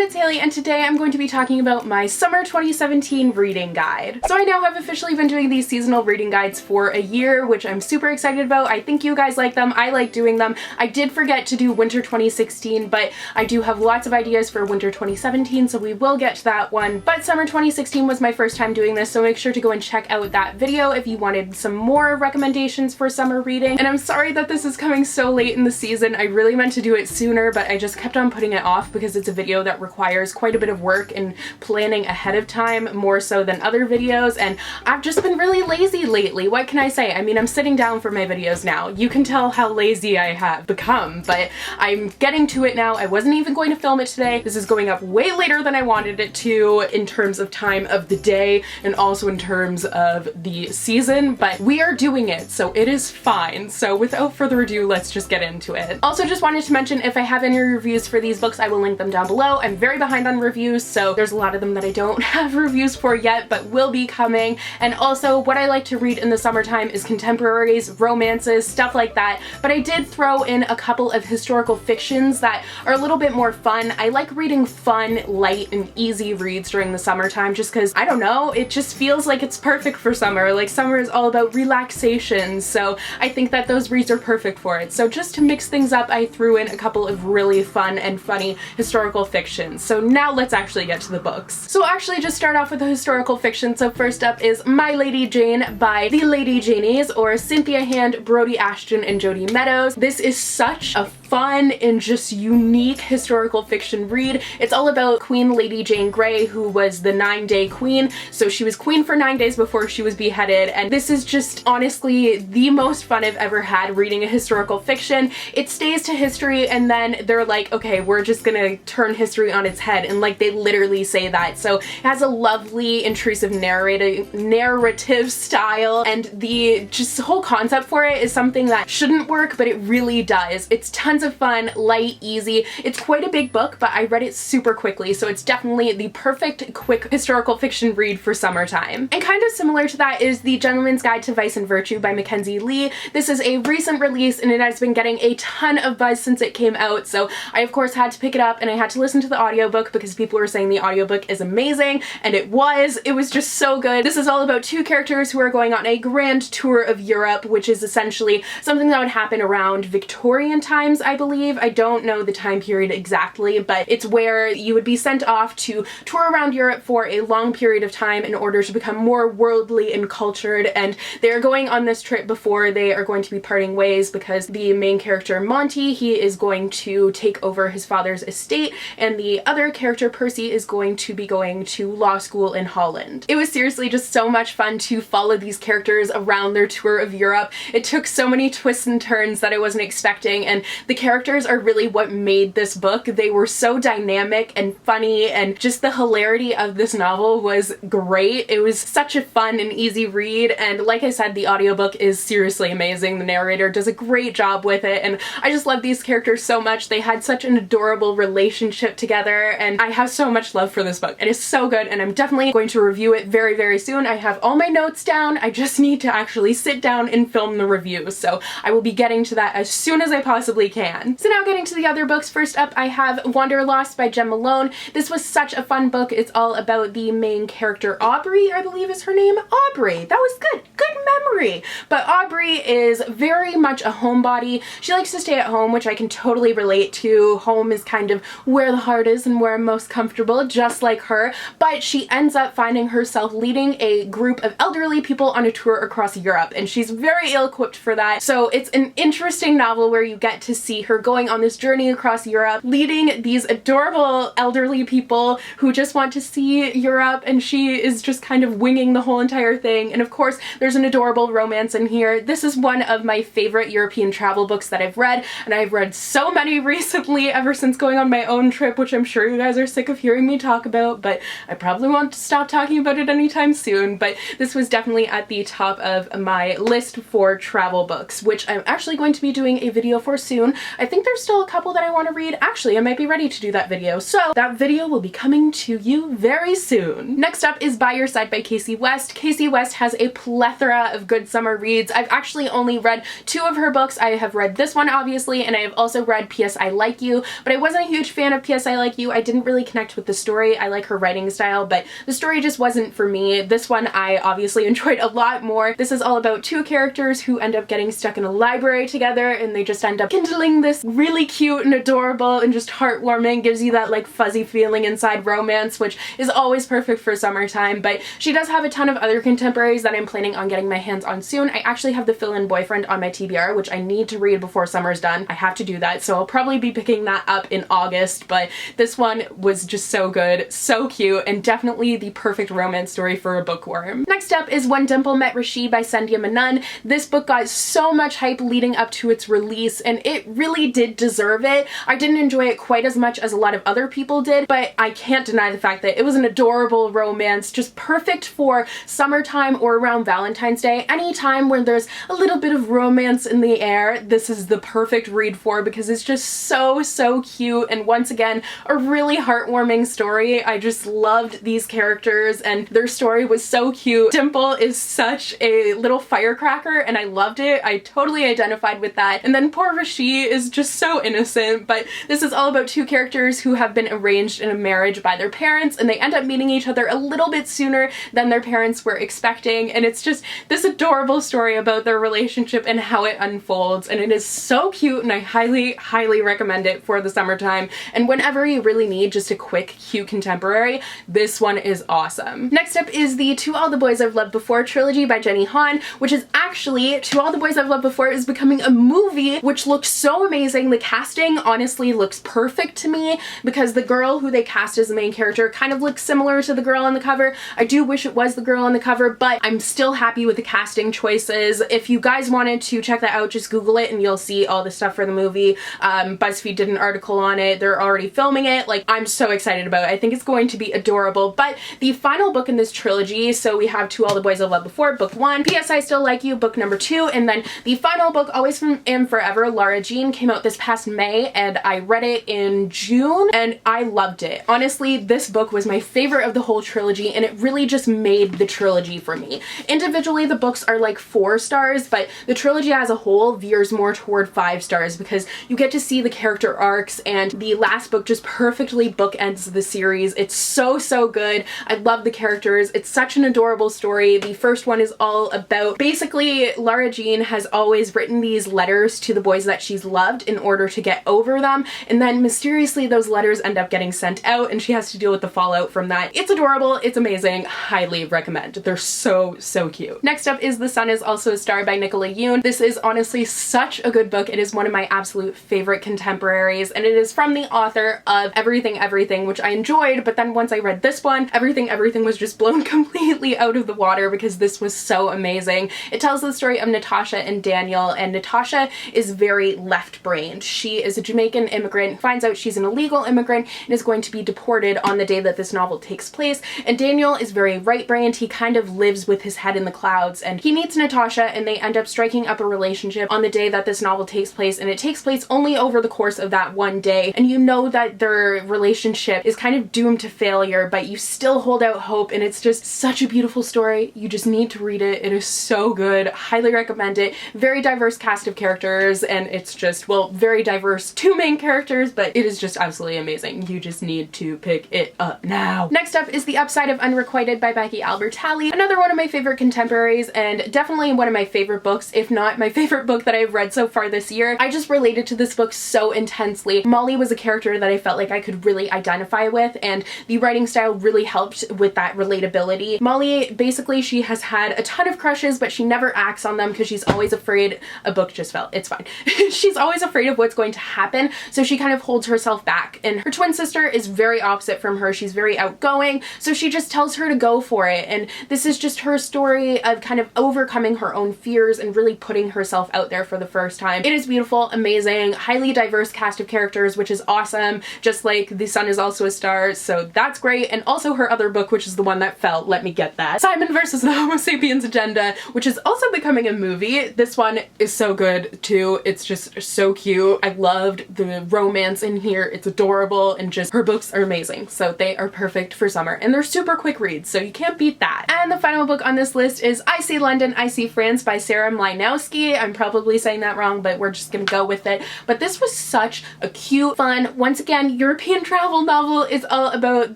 everyone, it's Hailey, and today I'm going to be talking about my summer 2017 reading guide. So I now have officially been doing these seasonal reading guides for a year, which I'm super excited about. I think you guys like them. I like doing them. I did forget to do winter 2016, but I do have lots of ideas for winter 2017, so we will get to that one. But summer 2016 was my first time doing this, so make sure to go and check out that video if you wanted some more recommendations for summer reading. And I'm sorry that this is coming so late in the season. I really meant to do it sooner, but I just kept on putting it off because it's a video that requires quite a bit of work and planning ahead of time, more so than other videos, and I've just been really lazy lately. What can I say? I mean, I'm sitting down for my videos now. You can tell how lazy I have become, but I'm getting to it now. I wasn't even going to film it today. This is going up way later than I wanted it to in terms of time of the day and also in terms of the season, but we are doing it, so it is fine. So without further ado, let's just get into it. Also, just wanted to mention, if I have any reviews for these books, I will link them down below. I'm very behind on reviews, so there's a lot of them that I don't have reviews for yet, but will be coming. And also, what I like to read in the summertime is contemporaries, romances, stuff like that, but I did throw in a couple of historical fictions that are a little bit more fun. I like reading fun, light, and easy reads during the summertime just because, I don't know, it just feels like it's perfect for summer. Like, summer is all about relaxation, so I think that those reads are perfect for it. So just to mix things up, I threw in a couple of really fun and funny historical fictions. So now let's actually get to the books. So actually just start off with the historical fiction. So first up is My Lady Jane by the Lady Janies, or Cynthia Hand, Brody Ashton, and Jodi Meadows. This is such a fun and just unique historical fiction read. It's all about Queen Lady Jane Grey, who was the 9-day queen. So she was queen for 9 days before she was beheaded, and this is just honestly the most fun I've ever had reading a historical fiction. It stays to history, and then they're like, okay, we're just gonna turn history on its head, and like they literally say that. So it has a lovely intrusive narrative style, and the whole concept for it is something that shouldn't work, but it really does. It's tons of fun, light, easy. It's quite a big book, but I read it super quickly, so it's definitely the perfect quick historical fiction read for summertime. And kind of similar to that is The Gentleman's Guide to Vice and Virtue by Mackenzie Lee. This is a recent release, and it has been getting a ton of buzz since it came out, so I of course had to pick it up, and I had to listen to the audiobook because people were saying the audiobook is amazing, and it was just so good. This is all about two characters who are going on a grand tour of Europe, which is essentially something that would happen around Victorian times, I believe. I don't know the time period exactly, but it's where you would be sent off to tour around Europe for a long period of time in order to become more worldly and cultured, and they're going on this trip before they are going to be parting ways because the main character, Monty, he is going to take over his father's estate, and the other character, Percy, is going to be going to law school in Holland. It was seriously just so much fun to follow these characters around their tour of Europe. It took so many twists and turns that I wasn't expecting, and the characters are really what made this book. They were so dynamic and funny, and just the hilarity of this novel was great. It was such a fun and easy read, and like I said, the audiobook is seriously amazing. The narrator does a great job with it, and I just love these characters so much. They had such an adorable relationship together, and I have so much love for this book. It is so good, and I'm definitely going to review it very, very soon. I have all my notes down. I just need to actually sit down and film the review, so I will be getting to that as soon as I possibly can. So now getting to the other books. First up, I have Wanderlost by Jem Malone. This was such a fun book. It's all about the main character, Aubrey, I believe is her name. Aubrey, that was good. Good memory. But Aubrey is very much a homebody. She likes to stay at home, which I can totally relate to. Home is kind of where the heart is and where I'm most comfortable, just like her. But she ends up finding herself leading a group of elderly people on a tour across Europe, and she's very ill-equipped for that. So it's an interesting novel where you get to see her going on this journey across Europe, leading these adorable elderly people who just want to see Europe, and she is just kind of winging the whole entire thing. And of course, there's an adorable romance in here. This is one of my favorite European travel books that I've read, and I've read so many recently ever since going on my own trip, which I'm sure you guys are sick of hearing me talk about, but I probably won't stop talking about it anytime soon. But this was definitely at the top of my list for travel books, which I'm actually going to be doing a video for soon. I think there's still a couple that I want to read. Actually, I might be ready to do that video, so that video will be coming to you very soon. Next up is By Your Side by Casey West. Casey West has a plethora of of good summer reads. I've actually only read 2 of her books. I have read this one, obviously, and I have also read P.S. I Like You, but I wasn't a huge fan of P.S. I Like You. I didn't really connect with the story. I like her writing style, but the story just wasn't for me. This one I obviously enjoyed a lot more. This is all about 2 characters who end up getting stuck in a library together, and they just end up kindling this really cute and adorable and just heartwarming, gives you that like fuzzy feeling inside romance, which is always perfect for summertime. But she does have a ton of other contemporaries that I'm planning on getting my hands on soon. I actually have The Fill-In Boyfriend on my TBR, which I need to read before summer's done. I have to do that, so I'll probably be picking that up in August, but this one was just so good, so cute, and definitely the perfect romance story for a bookworm. Next up is When Temple Metra by Sandhya Menon. This book got so much hype leading up to its release, and it really did deserve it. I didn't enjoy it quite as much as a lot of other people did, but I can't deny the fact that it was an adorable romance, just perfect for summertime or around Valentine's Day. Anytime where there's a little bit of romance in the air, this is the perfect read for, because it's just so cute, and once again, a really heartwarming story. I just loved these characters, and their story was so cute. Dimple is such a little firecracker, and I loved it. I totally identified with that. And then poor Rishi is just so innocent, but this is all about 2 characters who have been arranged in a marriage by their parents, and they end up meeting each other a little bit sooner than their parents were expecting, and it's just this adorable story about their relationship and how it unfolds, and it is so cute, and I highly recommend it for the summertime. And whenever you really need just a quick, cute contemporary, this one is awesome. Next up is the To All the Boys I've Loved Before trilogy by Jenny Han, which is actually, To All the Boys I've Loved Before is becoming a movie, which looks so amazing. The casting honestly looks perfect to me, because the girl who they cast as the main character kind of looks similar to the girl on the cover. I do wish it was the girl on the cover, but I'm still happy with the casting choices. If you guys wanted to check that out, just Google it and you'll see all the stuff for the movie. BuzzFeed did an article on it. They're already filming it. Like, I'm so excited about it. I think it's going to be adorable. But the final book in this trilogy, so we have To All the Boys I've Loved Before, book 1, P.S. I Still Like You, book number 2, and then the final book, Always and Forever, Lara Jean, came out this past May, and I read it in June, and I loved it. Honestly, this book was my favorite of the whole trilogy, and it really just made the trilogy for me. Individually, the books are like 4 stars, but the trilogy as a whole veers more toward 5 stars, because you get to see the character arcs, and the last book just perfectly bookends the series. It's so good. I love the characters. It's such an adorable story. The first one is all about, basically, Lara Jean has always written these letters to the boys that she's loved in order to get over them, and then mysteriously those letters end up getting sent out, and she has to deal with the fallout from that. It's adorable. It's amazing. Highly recommend. They're so cute. Next up is The Sun Is Also a Star by Nicola Yoon. This is honestly such a good book. It is one of my absolute favorite contemporaries, and it is from the author of Everything, which I enjoyed, but then once I read this one, Everything was just blown completely out of the water, because this was so amazing. It tells the story of Natasha and Daniel, and Natasha is very left-brained. She is a Jamaican immigrant, finds out she's an illegal immigrant, and is going to be deported on the day that this novel takes place, and Daniel is very right-brained. He kind of lives with his head in the clouds, and he meets Natasha, and they end up striking up a relationship on the day that this novel takes place, and it takes place only over the course of that one day, and you know that their relationship is kind of doomed to failure, but you still hold out hope, and it's just such a beautiful story. You just need to read it. It is so good. Highly recommend it. Very diverse cast of characters, and it's just, well, very diverse 2 main characters, but it is just absolutely amazing. You just need to pick it up now. Next up is The Upside of Unrequited by Becky Albertalli. Another one of my favorite contemporaries, and definitely one of my favorite books, if not my favorite book that I've read so far this year. I just related to this book so intensely. Molly was a character that I felt like I could really identify with, and the writing style really helped with that relatability. Molly, basically, she has had a ton of crushes, but she never acts on them because she's always afraid. A book just fell. It's fine. She's always afraid of what's going to happen, so she kind of holds herself back. And her twin sister is very opposite from her. She's very outgoing, so she just tells her to go for it. And this is just her story of kind of overcoming her own fears and really putting herself out there for the first time. It is beautiful, amazing, highly diverse cast of characters, which is awesome, just like The Sun Is Also a Star, so that's great. And also her other book, which is the one that fell, let me get that, Simon versus the Homo Sapiens Agenda, which is also becoming a movie. This one is so good too. It's just so cute. I loved the romance in here. It's adorable, and just her books are amazing. So they are perfect for summer, and they're super quick reads, so you can't beat that. And the final book on this list is I See London, I See France by Sarah Mlynowski. I'm probably saying that wrong, but we're just gonna go with it. But this was such a cute, fun, once again, European travel novel. It's all about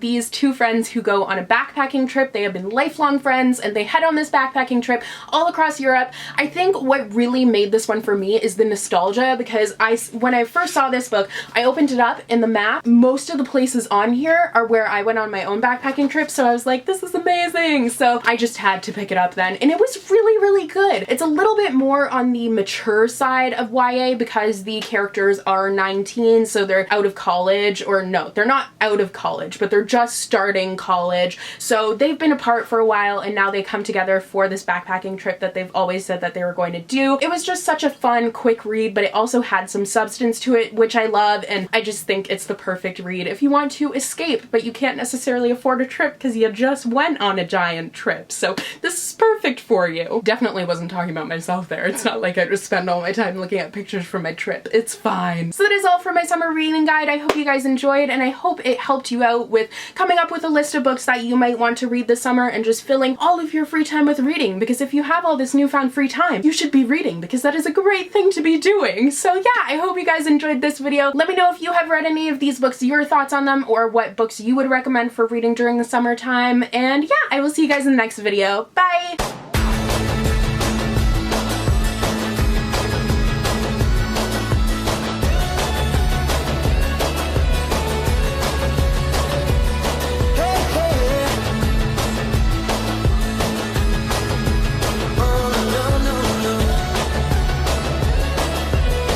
these two friends who go on a backpacking trip. They have been lifelong friends and they head on this backpacking trip all across Europe. I think what really made this one for me is the nostalgia, because when I first saw this book, I opened it up in the map. Most of the places on here are where I went on my own backpacking trip, so I was like, this is amazing. So I just had to pick it up then, and it was really, really good. It's a little bit more on the mature side of YA because the characters are 19, so they're out of college, or no, they're not out of college, but they're just starting college. So they've been apart for a while and now they come together for this backpacking trip that they've always said that they were going to do. It was just such a fun, quick read, but it also had some substance to it, which I love, and I just think it's the perfect read if you want to escape, but you can't necessarily afford a trip because you just went on a giant trip. So this is perfect for you. Definitely wasn't talking about myself there. It's not like I just spend all my time looking at pictures from my trip. It's fine. So that is all for my summer reading guide. I hope you guys enjoyed, and I hope it helped you out with coming up with a list of books that you might want to read this summer and just filling all of your free time with reading, because if you have all this newfound free time, you should be reading because that is a great thing to be doing. So yeah, I hope you guys enjoyed this video. Let me know if you have read any of these books, your thoughts on them, or what books you would recommend for reading during the summertime. And yeah, I will see you guys in the next video. Bye!